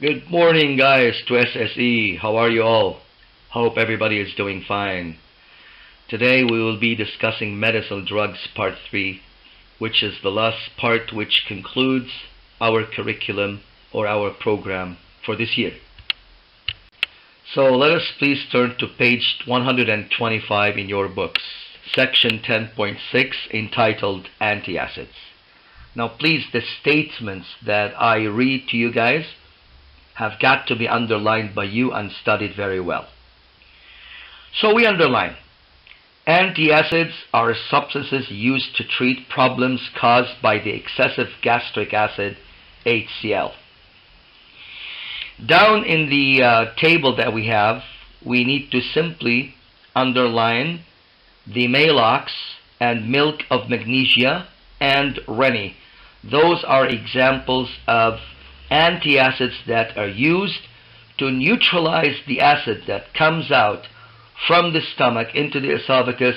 Good morning, guys, to SSE. How are you all? Hope everybody is doing fine. Today we will be discussing medicinal drugs part 3, which is the last part which concludes our curriculum or our program for this year. So let us please turn to page 125 in your books, section 10.6, entitled Antiacids. Now please, the statements that I read to you guys have got to be underlined by you and studied very well. So we underline, antacids are substances used to treat problems caused by the excessive gastric acid, HCl. Down in the table that we have, we need to simply underline the Maalox and milk of magnesia and Rennie. Those are examples of antacids that are used to neutralize the acid that comes out from the stomach into the esophagus,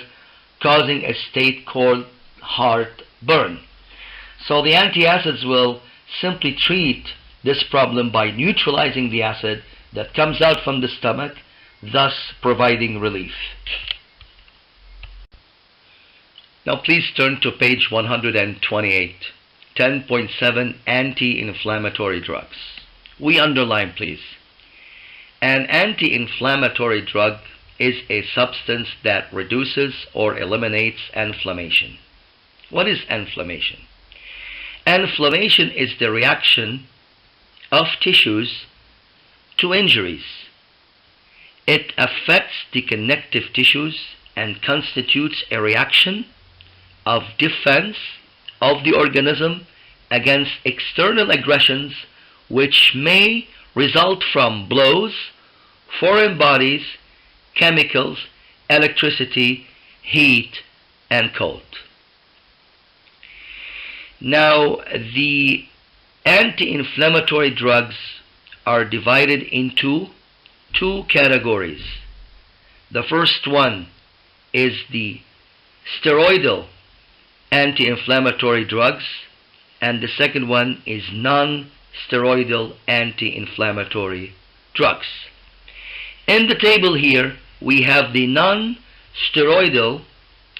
causing a state called heartburn. So the antacids will simply treat this problem by neutralizing the acid that comes out from the stomach, thus providing relief. Now please turn to page 128. 10.7 Anti-inflammatory drugs. We underline, please. An anti-inflammatory drug is a substance that reduces or eliminates inflammation. What is inflammation? Inflammation is the reaction of tissues to injuries. It affects the connective tissues and constitutes a reaction of defense of the organism against external aggressions, which may result from blows, foreign bodies, chemicals, electricity, heat, and cold. Now, the anti-inflammatory drugs are divided into two categories. The first one is the steroidal anti-inflammatory drugs, and the second one is non-steroidal anti-inflammatory drugs. In the table here, we have the non-steroidal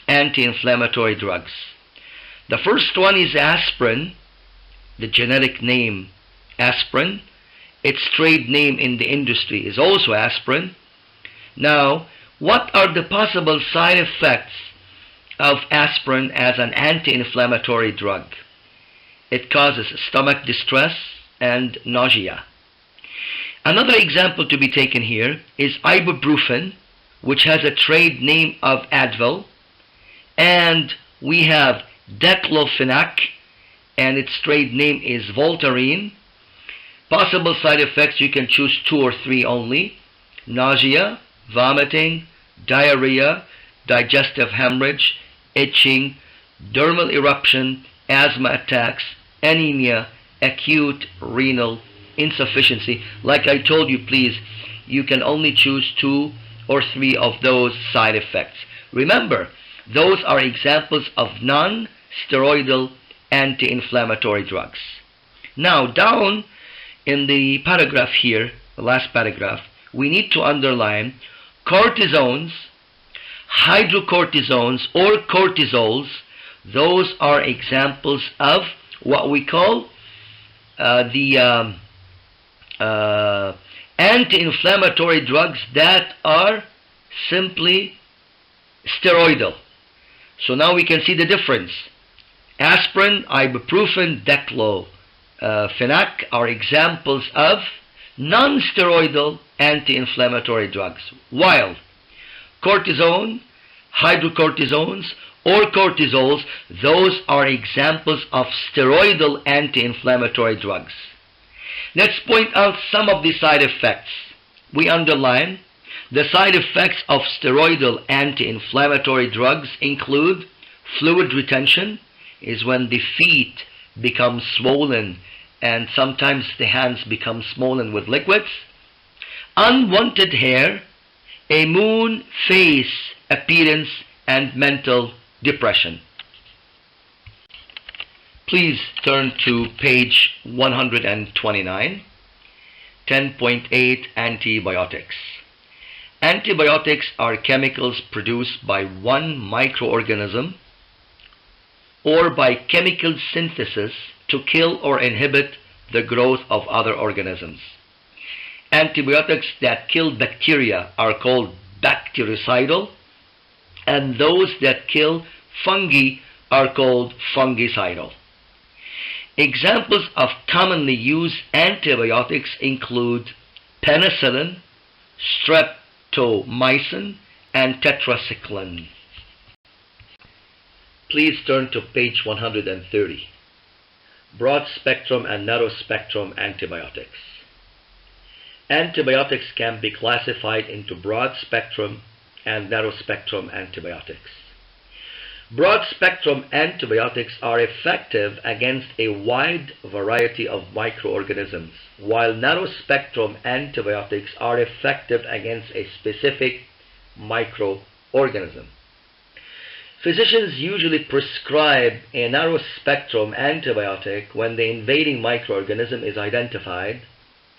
anti-inflammatory drugs. The first one is aspirin, the generic name aspirin. Its trade name in the industry is also aspirin. Now, what are the possible side effects of aspirin as an anti-inflammatory drug? It causes stomach distress and nausea. Another example to be taken here is ibuprofen, which has a trade name of Advil, and we have diclofenac, and its trade name is Voltaren. Possible side effects, you can choose 2 or 3 only: nausea, vomiting, diarrhea, digestive hemorrhage, itching, dermal eruption, asthma attacks, anemia, acute renal insufficiency. Like I told you, please, you can only choose 2 or 3 of those side effects. Remember, those are examples of non-steroidal anti-inflammatory drugs. Now, down in the paragraph here, the last paragraph, we need to underline cortisones, hydrocortisones, or cortisols. Those are examples of what we call the anti-inflammatory drugs that are simply steroidal. So now we can see the difference. Aspirin, ibuprofen, diclofenac are examples of non-steroidal anti-inflammatory drugs, while cortisone, hydrocortisones, or cortisols, those are examples of steroidal anti-inflammatory drugs. Let's point out some of the side effects. We underline the side effects of steroidal anti-inflammatory drugs include fluid retention, is when the feet become swollen and sometimes the hands become swollen with liquids, unwanted hair, a moon face appearance, and mental depression. Please turn to page 129. 10.8 Antibiotics. Antibiotics are chemicals produced by one microorganism or by chemical synthesis to kill or inhibit the growth of other organisms. Antibiotics that kill bacteria are called bactericidal, and those that kill fungi are called fungicidal. Examples of commonly used antibiotics include penicillin, streptomycin, and tetracycline. Please turn to page 130. Broad spectrum and narrow spectrum antibiotics. Antibiotics can be classified into broad spectrum and narrow spectrum antibiotics. Broad spectrum antibiotics are effective against a wide variety of microorganisms, while narrow spectrum antibiotics are effective against a specific microorganism. Physicians usually prescribe a narrow spectrum antibiotic when the invading microorganism is identified,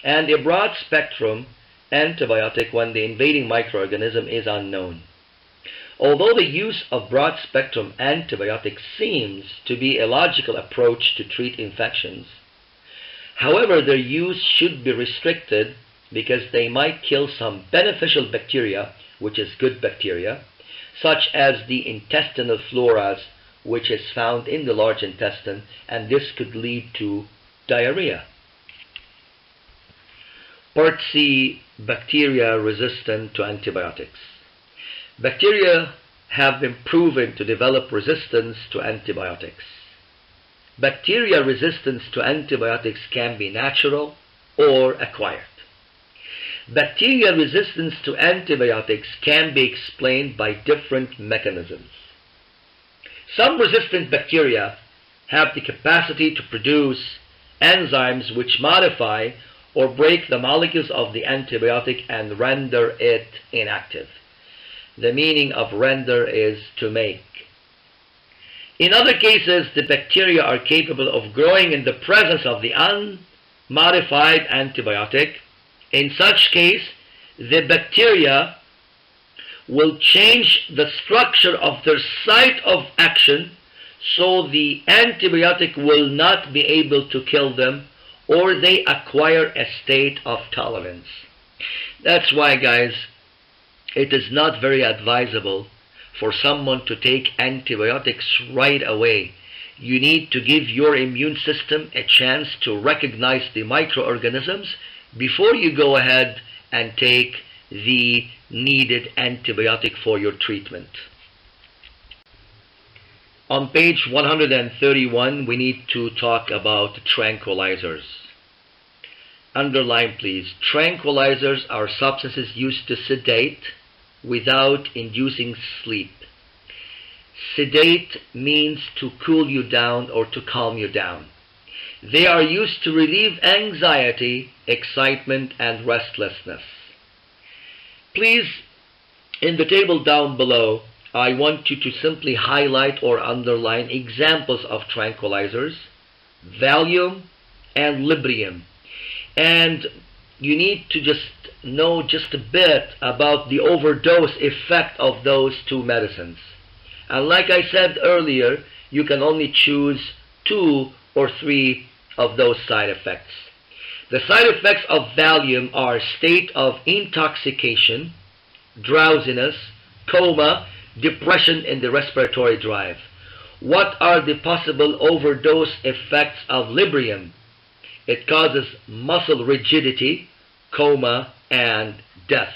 and a broad spectrum antibiotic when the invading microorganism is unknown. Although the use of broad spectrum antibiotics seems to be a logical approach to treat infections, however, their use should be restricted because they might kill some beneficial bacteria, which is good bacteria, such as the intestinal floras, which is found in the large intestine, and this could lead to diarrhea. Part C, bacteria resistant to antibiotics. Bacteria have been proven to develop resistance to antibiotics. Bacteria resistance to antibiotics can be natural or acquired. Bacteria resistance to antibiotics can be explained by different mechanisms. Some resistant bacteria have the capacity to produce enzymes which modify or break the molecules of the antibiotic and render it inactive. The meaning of render is to make. In other cases, the bacteria are capable of growing in the presence of the unmodified antibiotic. In such case, the bacteria will change the structure of their site of action so the antibiotic will not be able to kill them, or they acquire a state of tolerance. That's why, guys, it is not very advisable for someone to take antibiotics right away. You need to give your immune system a chance to recognize the microorganisms before you go ahead and take the needed antibiotic for your treatment. On page 131, we need to talk about tranquilizers. Underline, please. Tranquilizers are substances used to sedate without inducing sleep. Sedate means to cool you down or to calm you down. They are used to relieve anxiety, excitement, and restlessness. Please, in the table down below, I want you to simply highlight or underline examples of tranquilizers, Valium and Librium. And you need to just know just a bit about the overdose effect of those two medicines. And like I said earlier, you can only choose 2 or 3 of those side effects. The side effects of Valium are state of intoxication, drowsiness, coma, depression in the respiratory drive. What are the possible overdose effects of Librium? It causes muscle rigidity, coma, and death.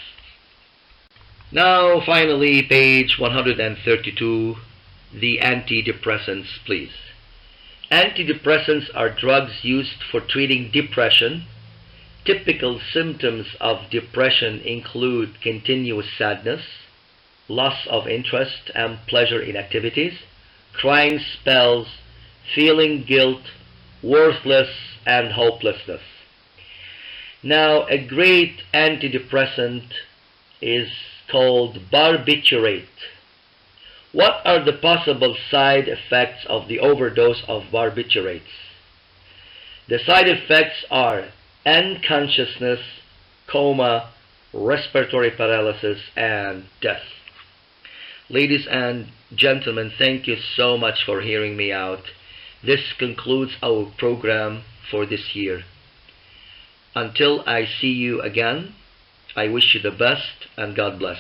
Now, finally, page 132, the antidepressants, please. Antidepressants are drugs used for treating depression. Typical symptoms of depression include continuous sadness, loss of interest and pleasure in activities, crying spells, feeling guilt, worthless, and hopelessness. Now, a great antidepressant is called barbiturate. What are the possible side effects of the overdose of barbiturates? The side effects are unconsciousness, coma, respiratory paralysis, and death. Ladies and gentlemen, thank you so much for hearing me out. This concludes our program for this year. Until I see you again, I wish you the best and God bless.